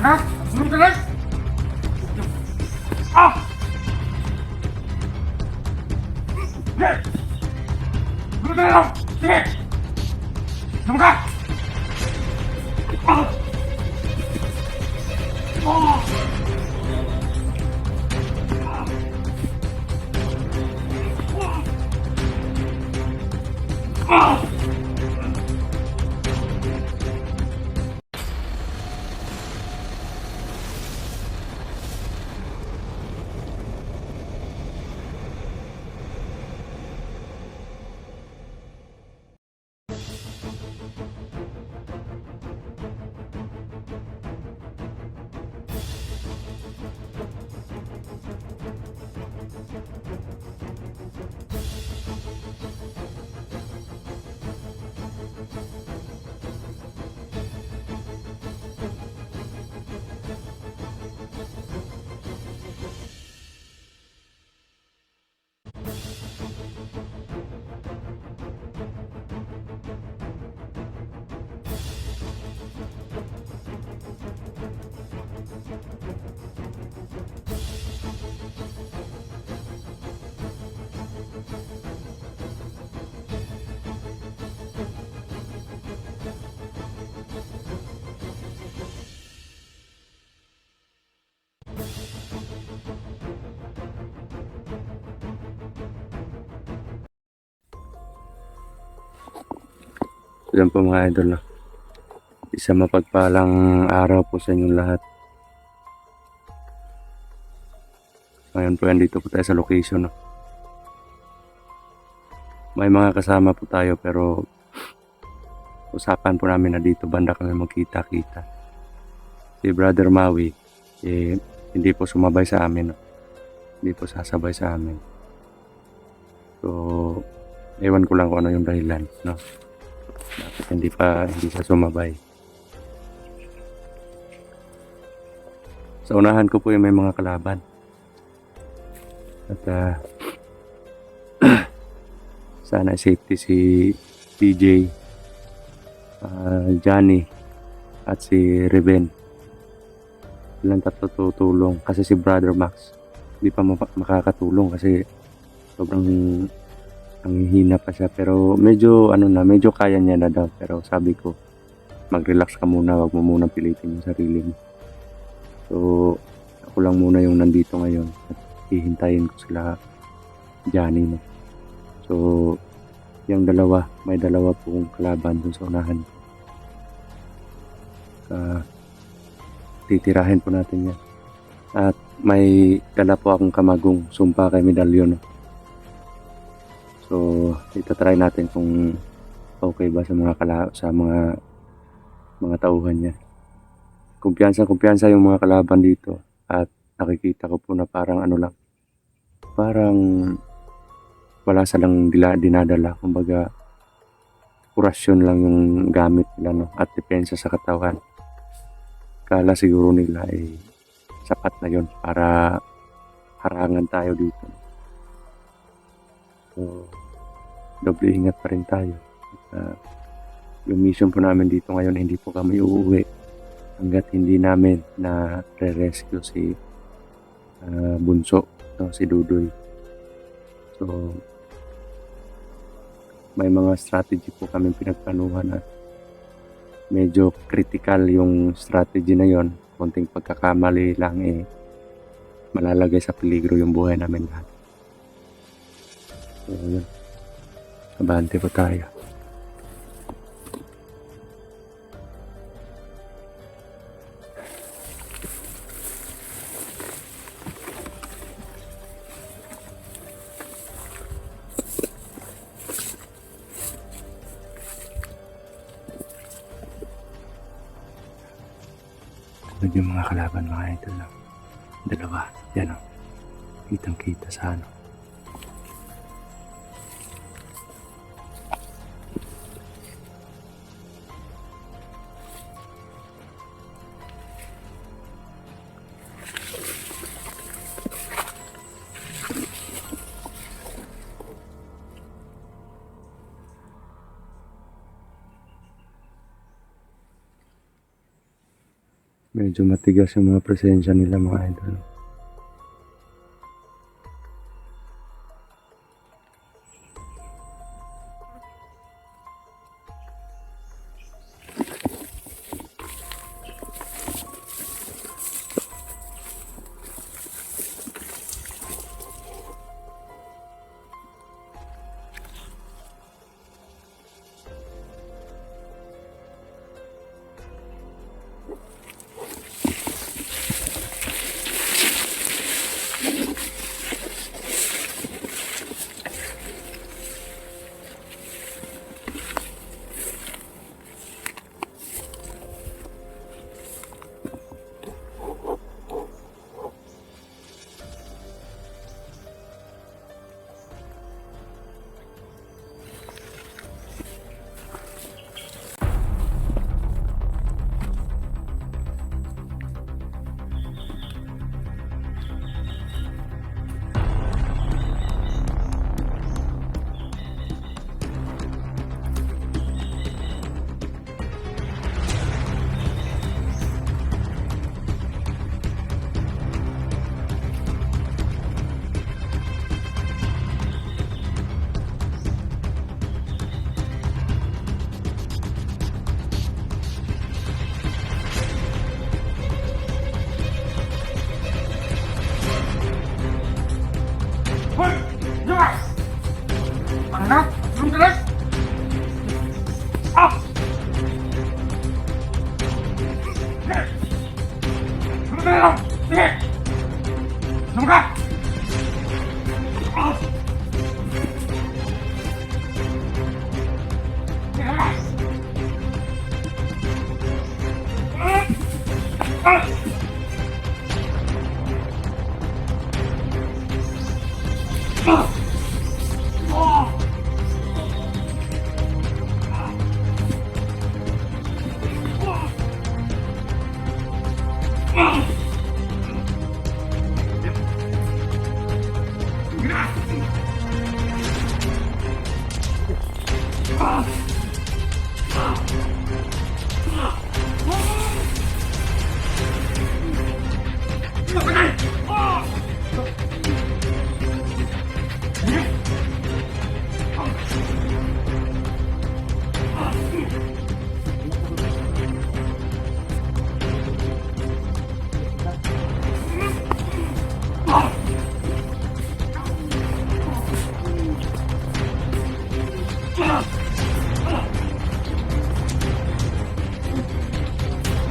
Mana? Sunod ka lang! Ah! Sige! Sunod ka lang! Sige! Sunod ka! Ah! Ah! Ah! Yan po mga idol, no? Isa mapagpalang araw po sa inyong lahat. Ngayon po yan, dito po tayo sa location, no? May mga kasama po tayo pero usapan po namin na dito banda kami magkita-kita. Si Brother Maui, hindi po sumabay sa amin, no? Hindi po sasabay sa amin. So, ewan ko lang kung ano yung dahilan, no? Bakit hindi siya sumabay. Sa unahan ko po yung may mga kalaban. At sana safety si PJ, Johnny at si Reven. Silang tatlo tutulong kasi si Brother Max hindi pa makakatulong kasi sobrang ang hina pa siya, pero medyo medyo kaya niya na daw, pero sabi ko mag-relax ka muna, wag mo muna pilitin yung sarili mo. So ako lang muna yung nandito ngayon at hihintayin ko sila Johnny, no? So yung may dalawa pong kalaban dun sa unahan. Titirahin po natin yan. At may dala po akong kamagong sumpa kay medalyon, no? So itatry natin kung okay ba sa mga tauhan niya. Kumpiyansa yung mga kalaban dito at nakikita ko po na parang parang wala silang dinadala, kumbaga kurasyon lang yung gamit nila, no? At depensa sa katawan. Kala siguro nila ay sapat na yon para harangan tayo dito. So doble ingat pa rin tayo. Yung mission po namin dito ngayon, hindi po kami uuwi hanggat hindi namin na re-rescue si Bunso, no? Si Dudoy. So may mga strategy po kami pinagplanuhan at medyo critical yung strategy na yon. Konting pagkakamali lang malalagay sa peligro yung buhay namin lahat. So yun, abante po tayo. Tulad yung mga kalaban, mga idol, no? Dalawa, yan, o. Kitang kita sa Medyo matigas yung mga presensya nila mga idol. Hoy! Lumas! Ano na? Tulong ka lang! Ah! Sige! Tulong ka lang! Sige! Tulong ka! Ah! Sige na! Ah! Ah! Ah!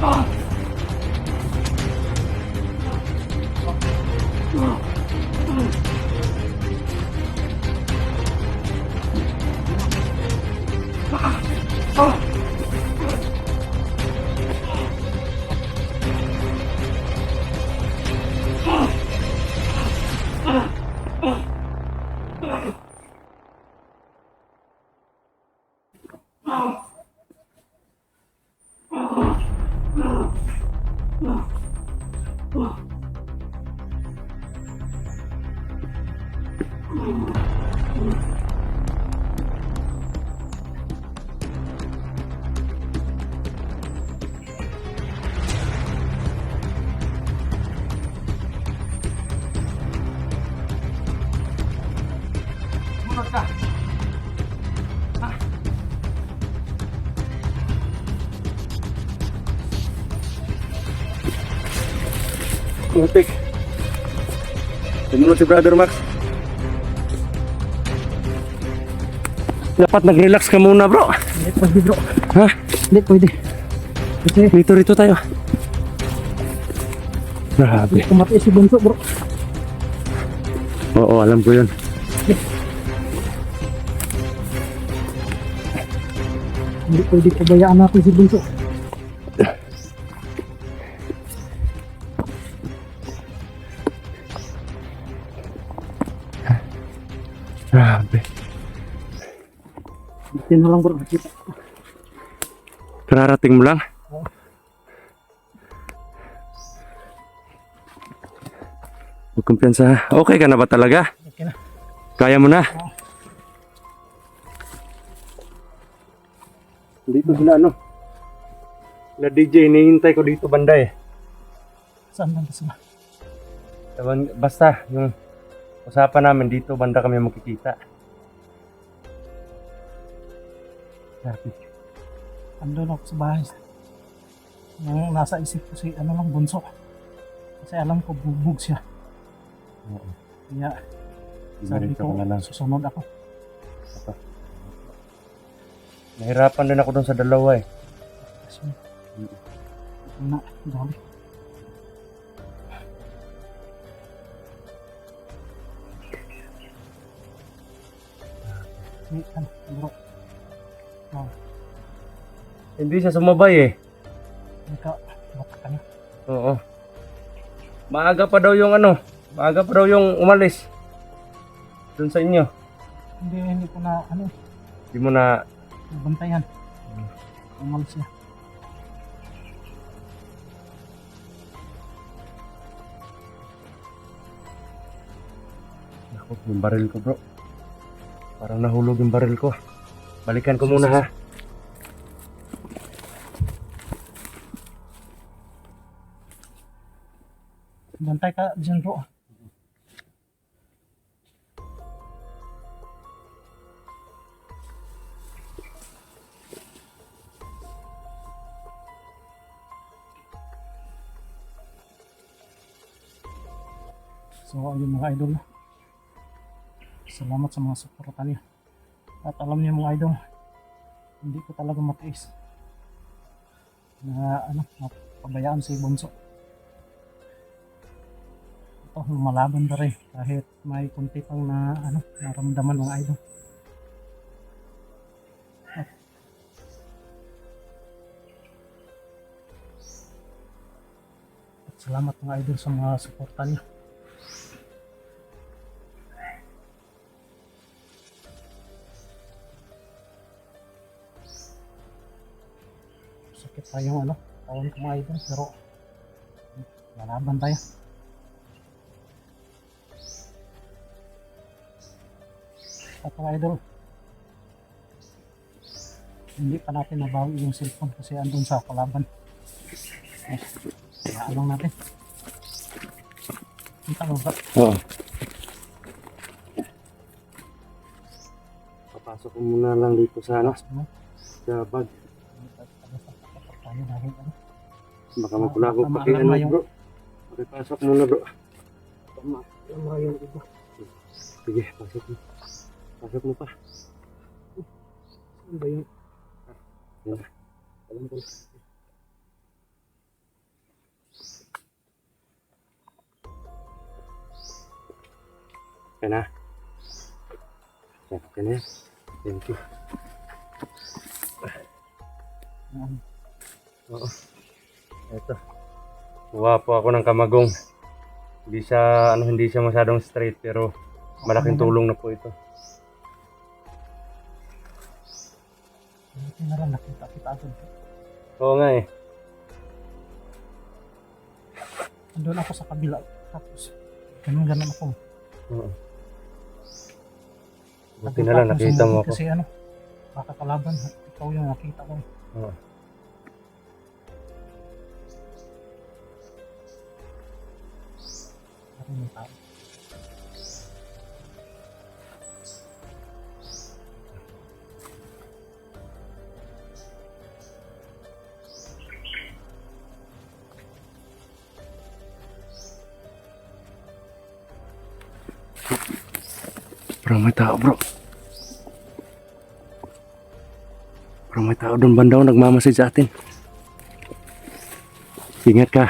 Ah! Ah! Sumunod ka! Ah! Muntik. Sumunod si Brother Max. Dapat nag-relax ka muna, bro. Hindi pwede bro. Ha? Hindi pwede. Kasi Rito tayo. Grabe. kumati si Bunso bro. Oo, alam ko yun. Hindi pwede pabayaan natin si Bunso. Grabe. Hindi na lang bro. Nakita. Kararating mo lang? Huwag kumpiyansa. Okay ka na ba talaga? Okay na. Kaya mo na? Dito sila ano? Na DJ, hinihintay ko dito banda eh. Saan ba sila? Basta, yung usapan namin dito, banda kami makikita. Grabe. Andun ako sa bahay. Yung nasa isip ko si ano lang, Bunso. Kasi alam ko bugbog siya. Oo. Kaya sabi Diretso ko, ka na lang. susunod ako. Nahirapan din ako dun sa dalawa eh. Kasi na, dali. May ano, bro. Oh, Hindi siya sumabay eh. hindi ka, bata ka na. Oo. Maaga pa daw yung umalis. Dun sa inyo. Hindi ko na, ano, Hindi mo na, bantayan. Umalis siya. ako, yung baril ko bro. Parang nahulog yung baril ko. Balikan ko muna ha. Bantay ka dyan bro. So ayun mga idol, salamat sa mga suporta niyo. At alam niyo mga idol, hindi ko talaga matiis na mapabayaan si Bunso. Ito, lumalaban pa rin kahit may kunti pang naramdaman mga idol. At salamat mga idol sa mga suporta niyo. Sakit tayong taon ko mga idol, pero lalaban tayo. At mga idol, hindi pa natin nabawi yung cellphone kasi andun sa kalaban. Kaya lang natin. Kita mo ba? Oo. Papasok ko muna lang dito sa sa bag. Tayo dahil Baka mapula ko pati bro. Pakipasok muna bro. Tama yung iba. Sige, pasok mo. Pasok mo pa. ano ba yun? Yan. Alam ko. Okay na. Okay na yan. Thank you. Oo. Ito. Kuha po ako ng kamagong. Hindi siya masyadong straight pero malaking tulong na po ito. Hindi na lang nakita agad. Oo nga eh. Andun ako sa kabila. Tapos, ganun ako. Oo. Buti na lang nakita mo ako. Kasi baka kalaban. Ikaw yung nakita ko. Oo. Ako yung tao. Bro, may tao bro. Bro, may tao doon bandaw nagmamasid sa atin. Ingat ka.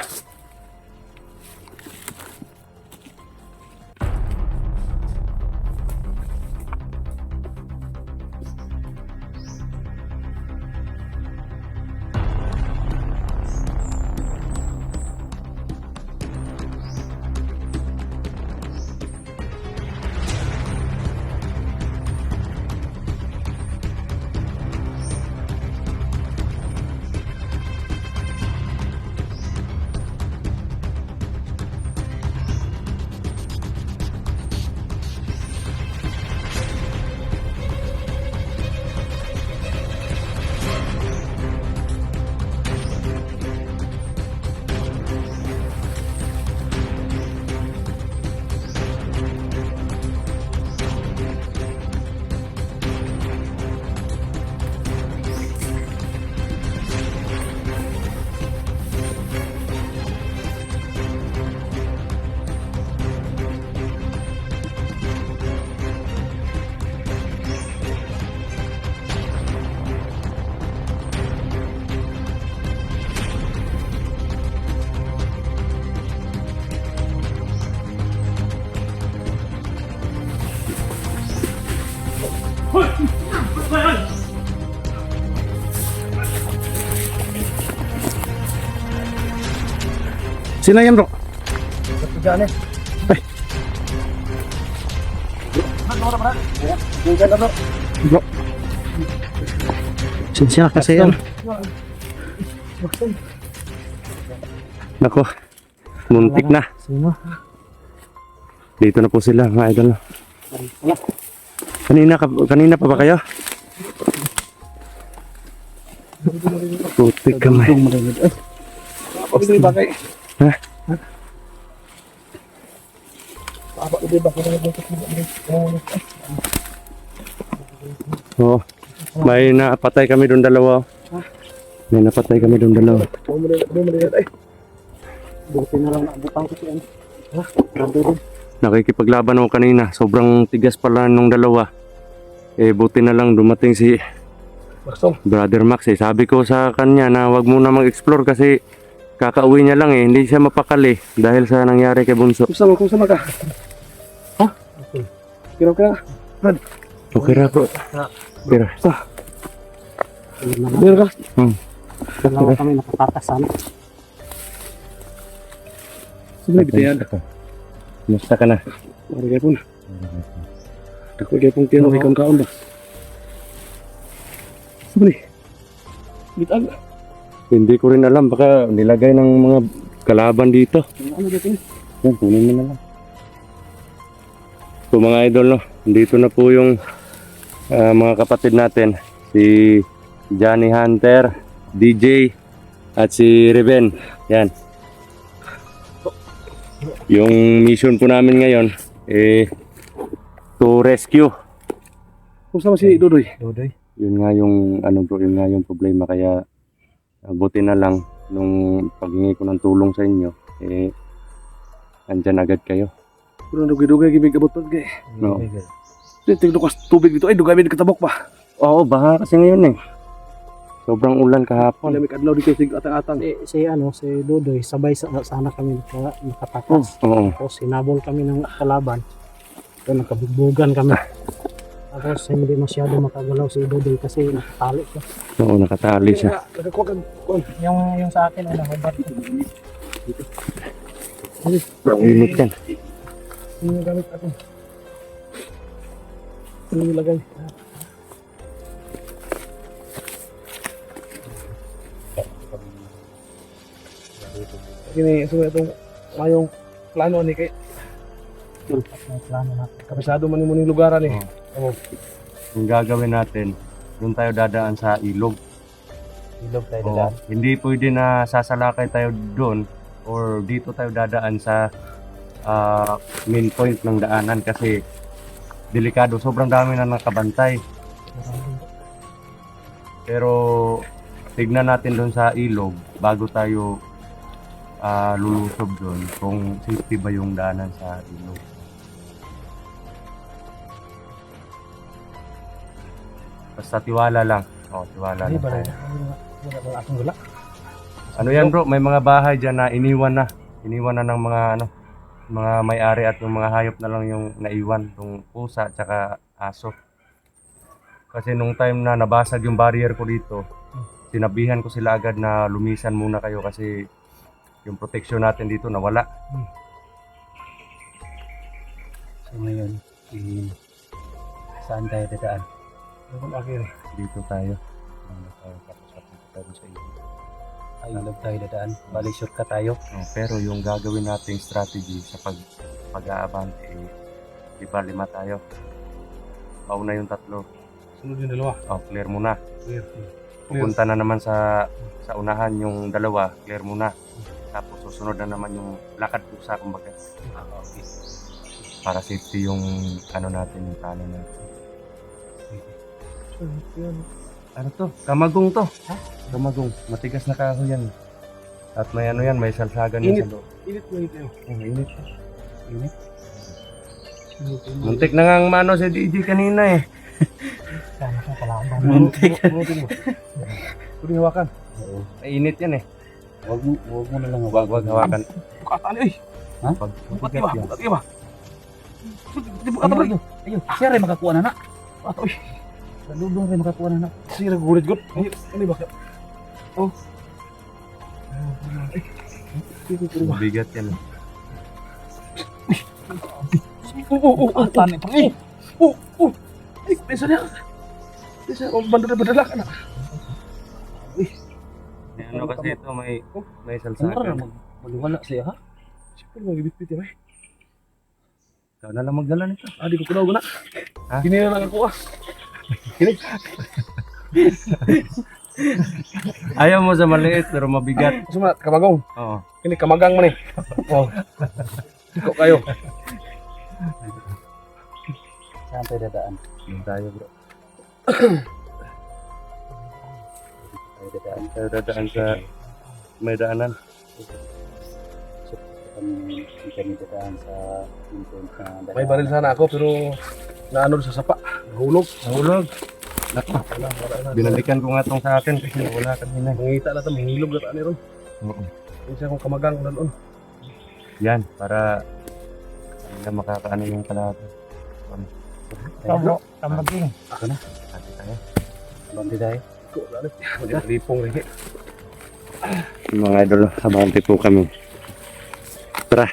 Sino yan bro? Diyan eh. Bro. Sinsya kasi yan. Nako, muntik na. Sino? Dito na po sila mga idol. Kanina pa ba kayo? Putik kamay. Ha? Oh, may napatay kami doon dalawa. May napatay kami doon dalawa. Buti na lang naabutang ko siya. Nakikipaglaban ako kanina. Sobrang tigas pala nung dalawa. Eh, buti na lang dumating si Brother Max. Eh, sabi ko sa kanya na wag muna mag-explore kasi kakauwi niya lang eh. Hindi siya mapakali dahil sa nangyari kay Bunso. Kung sama ka? Ha? Kira. Okay ra bro. Kira. Kira ka? Dalawa kami nakatakas sana. Sige, bitayan. Musta ka na? Marigay po na. Ako gaya pong tiyano, ikaw kaon ba? Sige. Bitag. Hindi ko rin alam. Baka nilagay ng mga kalaban dito. Ano dito? Yan, kunin mo na lang. So mga idol, no, dito na po yung mga kapatid natin. Si Johnny Hunter, DJ, at si Reven. Yan. Yung mission po namin ngayon, to rescue. Kung sama si Dodoy? Yun nga yung, yun nga yung problema. Kaya, buti na lang, nung paghingi ko ng tulong sa inyo, andyan agad kayo. Pero dugay-dugay, gibig abot pa gay. No. Tingnan ko tubig dito, ay dugay may katabok pa. Oo, baha kasi ngayon eh. Sobrang ulan kahapon. Lamig adlaw dito sig atang-atang. Si Dodoy sabay sana kami nakatakas. Oo. Tapos sinabol kami ng kalaban. So nakabugbugan kami. Tapos hindi masyado makagalaw si Dodoy kasi nakatali siya. Oo, nakatali siya. Yung sa akin ano, hubad. Ang init yan. Yung gamit ako. Yung nilagay. Kini so itong mayong plano ni kay plano natin. Kabisado man mo ning lugaran eh. Oo. Yung gagawin natin, doon tayo dadaan sa ilog. Ilog tayo Oo. Hindi pwede na sasalakay tayo doon or dito tayo dadaan sa main point ng daanan kasi delikado. Sobrang dami na nakabantay. Pero tignan natin doon sa ilog bago tayo lulusob doon kung safety ba yung daanan sa ilog. Basta tiwala lang. Tiwala lang tayo. Ano yan bro, may mga bahay dyan na iniwan na. Iniwan na ng mga may-ari at yung mga hayop na lang yung naiwan. Yung pusa at saka aso. Kasi nung time na nabasag yung barrier ko dito, sinabihan ko sila agad na lumisan muna kayo kasi yung protection natin dito nawala. So ngayon, saan tayo dadaan? Dito tayo. Tapos tayo sa ilog. Ay, ilog tayo dadaan. Bali, shortcut tayo. Pero yung gagawin nating strategy sa pag-aabante, diba 5 tayo. Mauna yung 3. Sunod yung 2. Clear muna. Clear. Pupunta na naman sa unahan yung 2, clear muna. Tapos susunod na naman yung lakad pusa kumbaga. Okay. Para safety yung natin, yung plano natin. Ano to? Kamagong to. Ha? Kamagong. Matigas na kahoy yan. At may may salsagan Init. sa loob. Init tayo. Init. Init. Muntik na nga ang mano si DJ kanina eh. Sana kung kalaban. Muntik. Pwede hawakan. Oo. Ay, init yan eh. Wag mo na lang Wag hawakan. Bukatan eh. Ha? Bukat ba? Bukat ba? Bukat ba? Ayun. Siya rin makakuha na na. Ato eh. Dalubong rin makakuha na na. Siya rin gulit gut. Ano ba? Oh. Mabigat yan. Atan ito eh. Ay, pesa niya. Pesa, bando na badala ka na. Ano kasi ito, may Ano salsakan. Maliwala siya ha? Siyempre, magibit-bit yan eh. Ikaw na lang magdala nito. Di ko kunaw na. Ha? Kini na lang ako Kini. Ayaw mo sa maliit pero mabigat. Suma, kamagong. Oo. Kini kamagang man eh. Oh. Ikaw kayo. Saan tayo dadaan? Doon tayo bro. Tayo dadaan sa may daanan. Kami dadaan sa May baril sana ako pero naano sa sapa. Nahulog. Nahulog. Wala. Binalikan ko nga tong sa akin kasi wala kanina. Mangita na ito, mahilog na ito ni Ron. Oo. Hindi siya akong kamagang ko doon. Yan, para hindi na makakaano yung kalahati. Kamaging. Ako na. Ate tayo. Bandi tayo. Ko, lalit. Lipong rin. Mga idol, abante po kami. Tara.